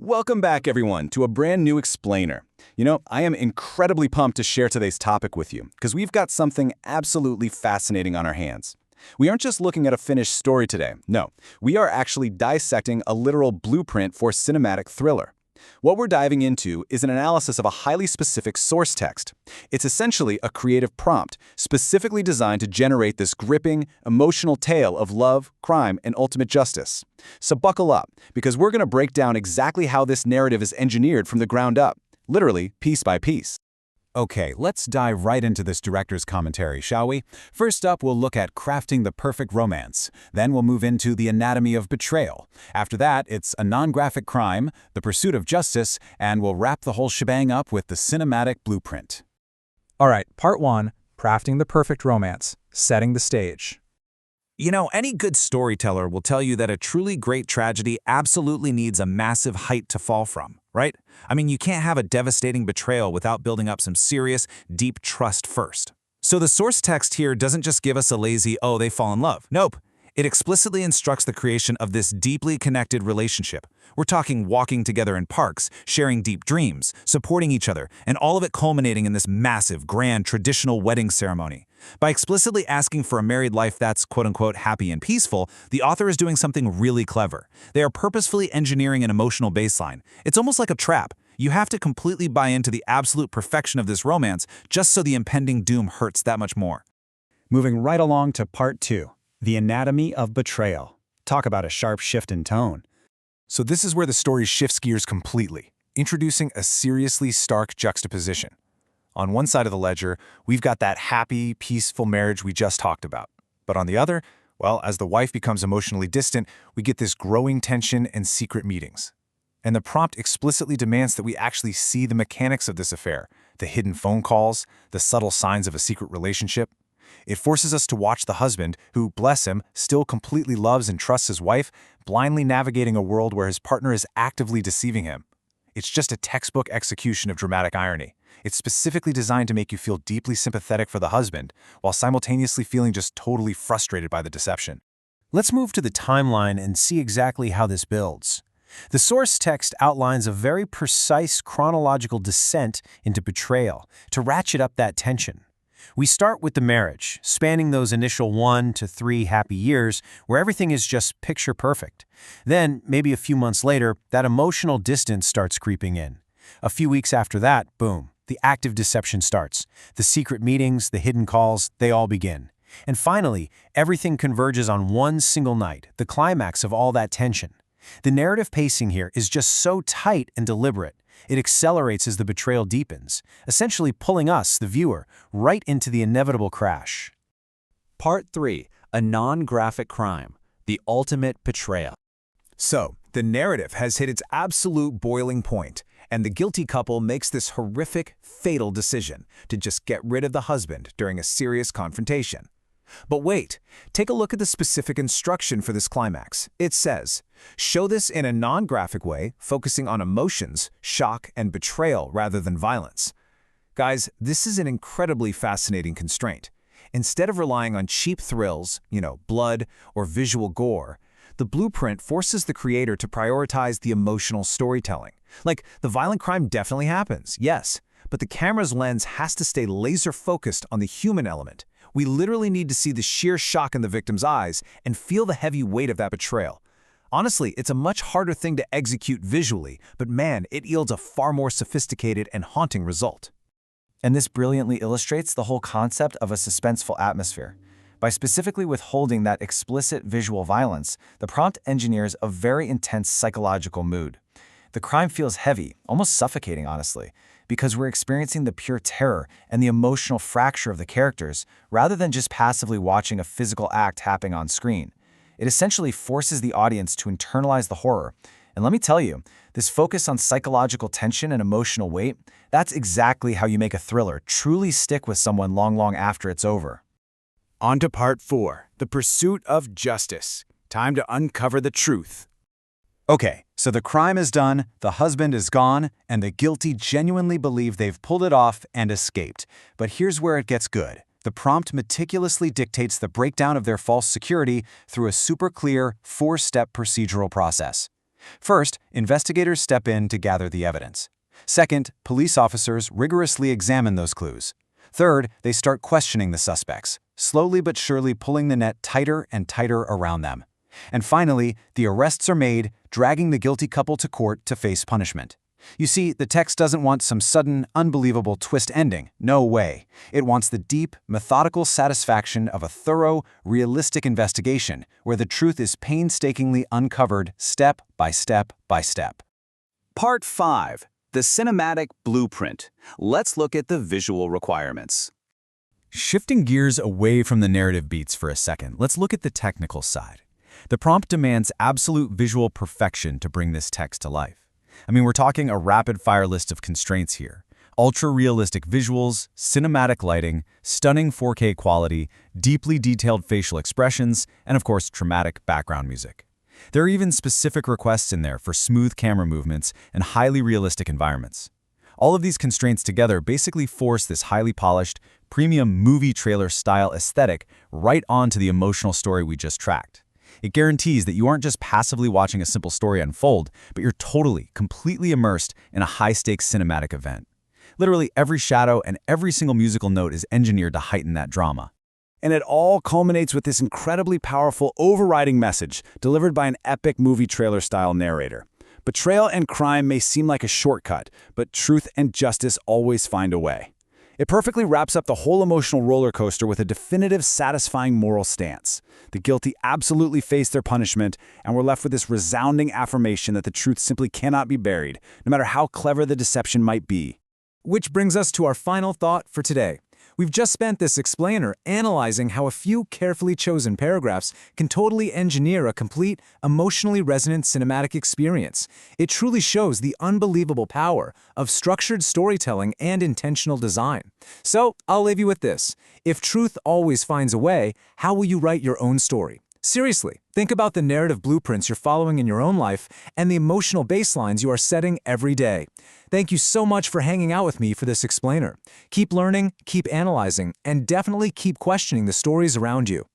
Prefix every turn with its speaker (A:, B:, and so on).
A: Welcome back, everyone, to a brand new explainer. I am incredibly pumped to share today's topic with you because we've got something absolutely fascinating on our hands. We aren't just looking at a finished story today. No, we are actually dissecting a literal blueprint for cinematic thriller. What we're diving into is an analysis of a highly specific source text. It's essentially a creative prompt, specifically designed to generate this gripping, emotional tale of love, crime, and ultimate justice. So buckle up, because we're going to break down exactly how this narrative is engineered from the ground up, literally piece by piece.
B: Okay, let's dive right into this director's commentary, shall we? First up, we'll look at crafting the perfect romance. Then we'll move into the anatomy of betrayal. After that, it's a non-graphic crime, the pursuit of justice, and we'll wrap the whole shebang up with the cinematic blueprint.
C: All right, part 1, crafting the perfect romance, setting the stage.
D: Any good storyteller will tell you that a truly great tragedy absolutely needs a massive height to fall from, right? You can't have a devastating betrayal without building up some serious, deep trust first. So the source text here doesn't just give us a lazy, oh, they fall in love. Nope. It explicitly instructs the creation of this deeply connected relationship. We're talking walking together in parks, sharing deep dreams, supporting each other, and all of it culminating in this massive, grand, traditional wedding ceremony. By explicitly asking for a married life that's quote-unquote happy and peaceful, the author is doing something really clever. They are purposefully engineering an emotional baseline. It's almost like a trap. You have to completely buy into the absolute perfection of this romance just so the impending doom hurts that much more.
B: Moving right along to part 2, the anatomy of betrayal. Talk about a sharp shift in tone.
E: So this is where the story shifts gears completely, introducing a seriously stark juxtaposition. On one side of the ledger, we've got that happy, peaceful marriage we just talked about. But on the other, well, as the wife becomes emotionally distant, we get this growing tension and secret meetings. And the prompt explicitly demands that we actually see the mechanics of this affair, the hidden phone calls, the subtle signs of a secret relationship. It forces us to watch the husband, who, bless him, still completely loves and trusts his wife, blindly navigating a world where his partner is actively deceiving him. It's just a textbook execution of dramatic irony. It's specifically designed to make you feel deeply sympathetic for the husband, while simultaneously feeling just totally frustrated by the deception.
F: Let's move to the timeline and see exactly how this builds. The source text outlines a very precise chronological descent into betrayal to ratchet up that tension. We start with the marriage, spanning those initial 1 to 3 happy years where everything is just picture perfect. Then, maybe a few months later, that emotional distance starts creeping in. A few weeks after that, boom, the active deception starts. The secret meetings, the hidden calls, they all begin. And finally, everything converges on one single night, the climax of all that tension. The narrative pacing here is just so tight and deliberate. It accelerates as the betrayal deepens, essentially pulling us, the viewer, right into the inevitable crash.
D: Part 3, a non-graphic crime, the ultimate betrayal.
E: So, the narrative has hit its absolute boiling point, and the guilty couple makes this horrific, fatal decision to just get rid of the husband during a serious confrontation. But wait, take a look at the specific instruction for this climax. It says, show this in a non-graphic way, focusing on emotions, shock, and betrayal rather than violence. Guys, this is an incredibly fascinating constraint. Instead of relying on cheap thrills, blood or visual gore, the blueprint forces the creator to prioritize the emotional storytelling. Like, the violent crime definitely happens, yes, but the camera's lens has to stay laser-focused on the human element. We literally need to see the sheer shock in the victim's eyes and feel the heavy weight of that betrayal. Honestly, it's a much harder thing to execute visually, but man, it yields a far more sophisticated and haunting result.
G: And this brilliantly illustrates the whole concept of a suspenseful atmosphere. By specifically withholding that explicit visual violence, the prompt engineers a very intense psychological mood. The crime feels heavy, almost suffocating, honestly, because we're experiencing the pure terror and the emotional fracture of the characters, rather than just passively watching a physical act happening on screen. It essentially forces the audience to internalize the horror. And let me tell you, this focus on psychological tension and emotional weight, that's exactly how you make a thriller truly stick with someone long after it's over.
A: On to part 4, the pursuit of justice. Time to uncover the truth.
B: Okay, so the crime is done, the husband is gone, and the guilty genuinely believe they've pulled it off and escaped. But here's where it gets good. The prompt meticulously dictates the breakdown of their false security through a super clear, 4-step procedural process. First, investigators step in to gather the evidence. Second, police officers rigorously examine those clues. Third, they start questioning the suspects, slowly but surely pulling the net tighter and tighter around them. And finally, the arrests are made, dragging the guilty couple to court to face punishment. You see, the text doesn't want some sudden, unbelievable twist ending. No way. It wants the deep, methodical satisfaction of a thorough, realistic investigation where the truth is painstakingly uncovered step by step by step.
A: Part 5. The Cinematic Blueprint. Let's look at the visual requirements.
B: Shifting gears away from the narrative beats for a second, let's look at the technical side. The prompt demands absolute visual perfection to bring this text to life. I mean, we're talking a rapid-fire list of constraints here. Ultra-realistic visuals, cinematic lighting, stunning 4K quality, deeply detailed facial expressions, and of course, dramatic background music. There are even specific requests in there for smooth camera movements and highly realistic environments. All of these constraints together basically force this highly polished, premium movie trailer-style aesthetic right onto the emotional story we just tracked. It guarantees that you aren't just passively watching a simple story unfold, but you're totally, completely immersed in a high-stakes cinematic event. Literally every shadow and every single musical note is engineered to heighten that drama.
A: And it all culminates with this incredibly powerful, overriding message delivered by an epic movie trailer-style narrator. Betrayal and crime may seem like a shortcut, but truth and justice always find a way. It perfectly wraps up the whole emotional roller coaster with a definitive, satisfying moral stance. The guilty absolutely face their punishment, and we're left with this resounding affirmation that the truth simply cannot be buried, no matter how clever the deception might be.
C: Which brings us to our final thought for today. We've just spent this explainer analyzing how a few carefully chosen paragraphs can totally engineer a complete, emotionally resonant cinematic experience. It truly shows the unbelievable power of structured storytelling and intentional design. So, I'll leave you with this. If truth always finds a way, how will you write your own story? Seriously, think about the narrative blueprints you're following in your own life and the emotional baselines you are setting every day. Thank you so much for hanging out with me for this explainer. Keep learning, keep analyzing, and definitely keep questioning the stories around you.